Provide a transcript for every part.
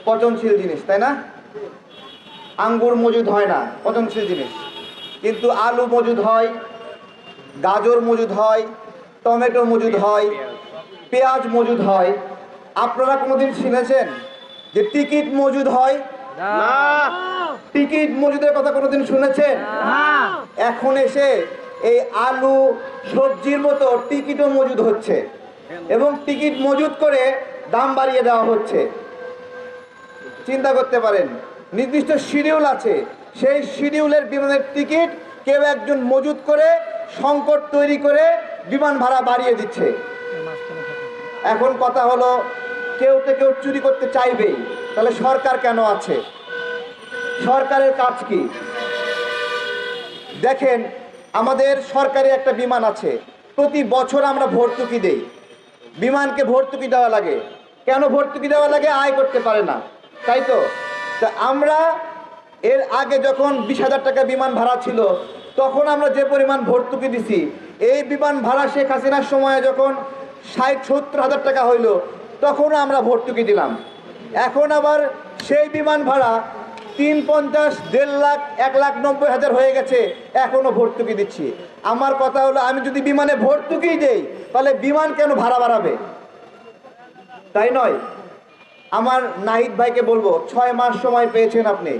পচনশীল জিনিস, তাই না? আঙ্গুর মজুদ হয় না, পচনশীল জিনিস, কিন্তু আলু মজুদ হয়, গাজর মজুদ হয়, টমেটো মজুদ হয়, পেঁয়াজ মজুদ হয়। আপনারা কোনোদিন শুনেছেন যে টিকিট মজুদ হয়? না। টিকিট মজুদের কথা কোনোদিন শুনেছেন? এখন এসে এই আলু সবজির মতো টিকিটও মজুদ হচ্ছে এবং টিকিট মজুদ করে দাম বাড়িয়ে দেওয়া হচ্ছে। চিন্তা করতে পারেন, নির্দিষ্ট শিডিউল আছে, সেই শিডিউলের বিমানের টিকিট কেউ একজন মজুদ করে সংকট তৈরি করে বিমান ভাড়া বাড়িয়ে দিচ্ছে। এখন কথা হলো, কেউ তো কেউ চুরি করতে চাইবেই, তাহলে সরকার কেন আছে? সরকারের কাজ কি? দেখেন, আমাদের সরকারি একটা বিমান আছে, প্রতি বছর আমরা ভর্তুকি দেই। বিমানকে ভর্তুকি দেওয়া লাগে, কেন ভর্তুকি দেওয়া লাগে? আয় করতে পারে না, তাই তো? তা আমরা এর আগে যখন 20,000 টাকা বিমান ভাড়া ছিল, তখন আমরা যে পরিমাণ ভর্তুকি দিছি, এই বিমান ভাড়া শেখ হাসিনার সময়ে যখন 60-70 হাজার টাকা হইল, তখনও আমরা ভর্তুকি দিলাম। এখন আবার সেই বিমান ভাড়া 350, 1.5 লাখ, 1,90,000 হয়ে গেছে, এখনো ভর্তুকি দিচ্ছি। আমার কথা হলো, আমি যদি বিমানে ভর্তুকি দেই, তাহলে বিমান কেন ভাড়া বাড়াবে? তাই নয়? আমার নাহিদ ভাইকে বলবো, 6 মাস সময় পেয়েছেন আপনি,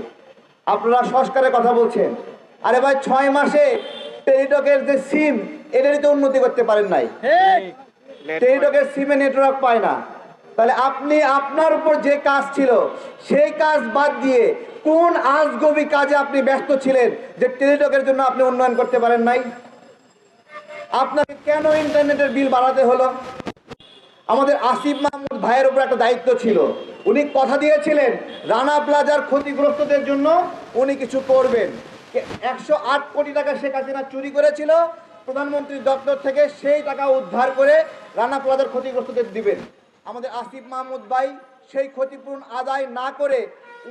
আপনারা সংস্কারের কথা বলছেন। আরে ভাই, 6 মাসে টেলিটকের যে সিম, এটারই তো উন্নতি করতে পারেন নাই। টেলিটকের সিমে নেটওয়ার্ক পায় না, তাহলে আপনি আপনার উপর যে কাজ ছিল সেই কাজ বাদ দিয়ে কোন আজগবি কাজে আপনি ব্যস্ত ছিলেন যে টেলিটকের জন্য আপনি উন্নয়ন করতে পারেন নাই? আপনাকে কেন ইন্টারনেটের বিল বাড়াতে হলো? আমাদের আসিফ মাহমুদ ভাইয়ের উপর একটা দায়িত্ব ছিল, উনি কথা দিয়েছিলেন রানা প্লাজার ক্ষতিগ্রস্তদের জন্য উনি কিছু করবেন। 108 কোটি টাকা শেখ হাসিনা চুরি করেছিল প্রধানমন্ত্রীর দপ্তর থেকে, সেই টাকা উদ্ধার করে রানা প্লাজার ক্ষতিগ্রস্তদের দিবেন। আমাদের আসিফ মাহমুদ ভাই সেই ক্ষতিপূরণ আদায় না করে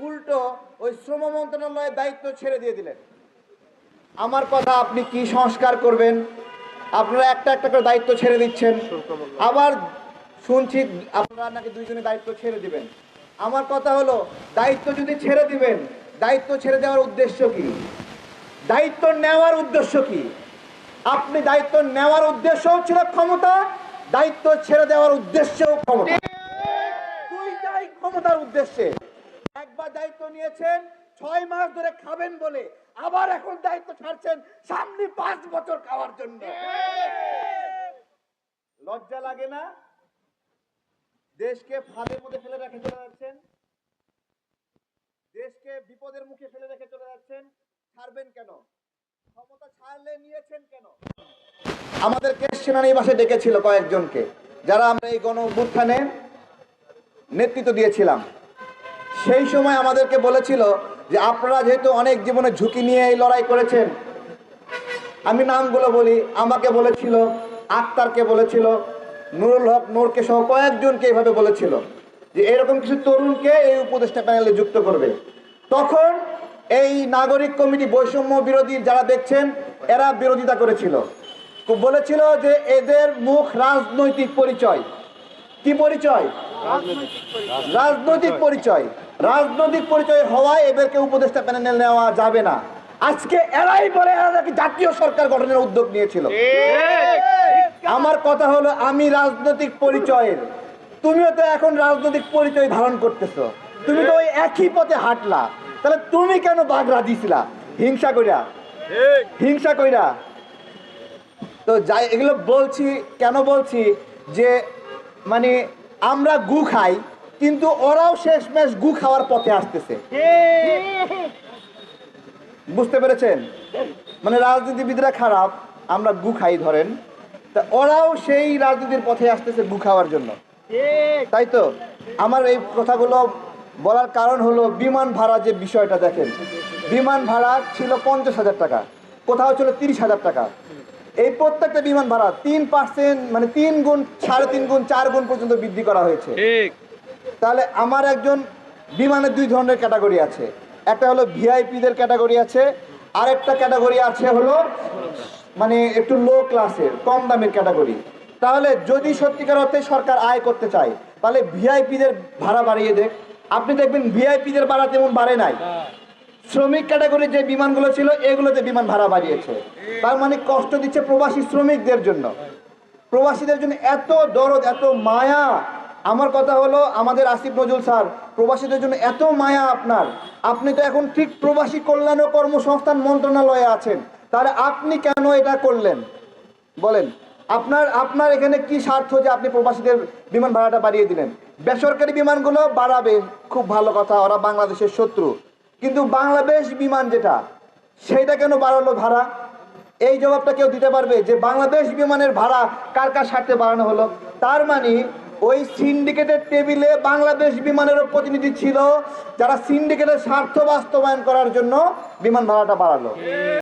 উল্টো ওই শ্রম মন্ত্রণালয়ের দায়িত্ব ছেড়ে দিয়ে দিলেন। আমার কথা, আপনি কি সংস্কার করবেন? আপনারা একটা একটা করে দায়িত্ব ছেড়ে দিচ্ছেন, আবার শুনছি আপনারা নাকি 2 জনের দায়িত্ব ছেড়ে দিবেন। আমার কথা হলো, দায়িত্ব যদি ছেড়ে দিবেন, দায়িত্ব ছেড়ে দেওয়ার উদ্দেশ্য কি? দায়িত্ব নেওয়ার উদ্দেশ্য কি? আপনি দায়িত্ব নেওয়ার উদ্দেশ্যও ছিল ক্ষমতা, দায়িত্ব ছেড়ে দেওয়ার উদ্দেশ্যও ক্ষমতা, দুইটাই ক্ষমতার উদ্দেশ্যে। একবার দায়িত্ব নিয়েছেন 6 মাস ধরে খাবেন বলে, আবার এখন দায়িত্ব ছাড়ছেন সামনে 5 বছর খাওয়ার জন্য। লজ্জা লাগে না? দেশকে ফাঁদের মধ্যে ফেলে রেখে চলে যাচ্ছেন, দেশকে বিপদের মুখে ফেলে রেখে চলে যাচ্ছেন। ছাড়বেন কেন? ক্ষমতা ছাড়লে নিয়েছেন কেন? আমাদেরকে সেনানিবাসে ডেকেছিল কয়েকজনকে, যারা আমরা এই গণ অভ্যুত্থানে নেতৃত্ব দিয়েছিলাম। সেই সময় আমাদেরকে বলেছিল যে আপনারা যেহেতু অনেক জীবনে ঝুঁকি নিয়ে এই লড়াই করেছেন, আমি নামগুলো বলি, আমাকে বলেছিল, আক্তারকে বলেছিল, নুরুল হক নূরকে সহ কয়েকজনকে এইভাবে বলেছিল যে এরকম কিছু তরুণকে এই উপদেষ্টা প্যানেলে যুক্ত করবে। তখন এই নাগরিক কমিটি, বৈষম্য বিরোধী যারা দেখছেন, এরা বিরোধিতা করেছিল, বলেছিল যে এদের মুখ রাজনৈতিক পরিচয়। কি পরিচয়? রাজনৈতিক পরিচয়। রাজনৈতিক পরিচয় হওয়ায় এদেরকে উপদেষ্টা প্যানেলে নেওয়া যাবে না। আজকে এরাই বলে এরা নাকি জাতীয় সরকার গঠনের উদ্যোগ নিয়েছিল। আমার কথা হলো, আমি রাজনৈতিক পরিচয়ের, তুমিও তো এখন রাজনৈতিক পরিচয় ধারণ করতেছো, তুমি তো ওই একই পথে হাঁটলা, তাহলে তুমি কেন বাগড়া দিছিলা? হিংসা কইরা, হিংসা কইরা। তো যাই, এগুলো বলছি কেন বলছি যে মানে আমরা গু খাই, কিন্তু ওরাও শেষমেশ গু খাওয়ার পথে আসতেছে। বুঝতে পেরেছেন? মানে রাজনীতিবিদরা খারাপ, আমরা গু খাই ধরেন, তা ওরাও সেই রাজনীতির পথে আসতেছে গু খাওয়ার জন্য, তাই তো? আমার এই কথাগুলো বলার কারণ হলো, বিমান ভাড়া যে বিষয়টা দেখেন, বিমান ভাড়া ছিল 50,000 টাকা, কোথাও ছিল 30,000 টাকা। এই প্রত্যেকটা বিমান ভাড়া 3% মানে 3 গুণ, 3.5 গুণ, 4 গুণ পর্যন্ত বৃদ্ধি করা হয়েছে। তাহলে আমার একজন বিমানের 2 ধরনের ক্যাটাগরি আছে, একটা হলো ভিআইপিদের ক্যাটাগরি আছে, আরেকটা ক্যাটাগরি আছে হলো মানে একটু লো ক্লাসের, কম দামের ক্যাটাগরি। তাহলে যদি সত্যিকার অর্থে সরকার আয় করতে চায়, তাহলে ভিআইপিদের ভাড়া বাড়িয়ে দেখ, আপনি দেখবেন ভিআইপিদের ভাড়া তেমন বাড়ে নাই। শ্রমিক ক্যাটাগরির যে বিমানগুলো ছিল এগুলোতে বিমান ভাড়া বাড়িয়েছে। তার মানে কষ্ট দিচ্ছে প্রবাসী শ্রমিকদের জন্য, প্রবাসীদের জন্য এত দরদ, এত মায়া। আমার কথা হলো, আমাদের আসিফ নজরুল স্যার, প্রবাসীদের জন্য এত মায়া আপনার, আপনি তো এখন ঠিক প্রবাসী কল্যাণ ও কর্মসংস্থান মন্ত্রণালয়ে আছেন, তাহলে আপনি কেন এটা করলেন বলেন? আপনার এখানে কি স্বার্থ যে আপনি প্রবাসীদের বিমান ভাড়াটা বাড়িয়ে দিলেন? বেসরকারি বিমানগুলো বাড়াবে, খুব ভালো কথা, ওরা বাংলাদেশের শত্রু, কিন্তু বাংলাদেশ বিমান যেটা, সেইটা কেন বাড়ালো ভাড়া? এই জবাবটা কেউ দিতে পারবে যে বাংলাদেশ বিমানের ভাড়া কার কার স্বার্থে বাড়ানো হলো? তার মানে ওই সিন্ডিকেটের টেবিলে বাংলাদেশ বিমানেরও প্রতিনিধি ছিল, যারা সিন্ডিকেটের স্বার্থ বাস্তবায়ন করার জন্য বিমান ভাড়াটা বাড়ালো।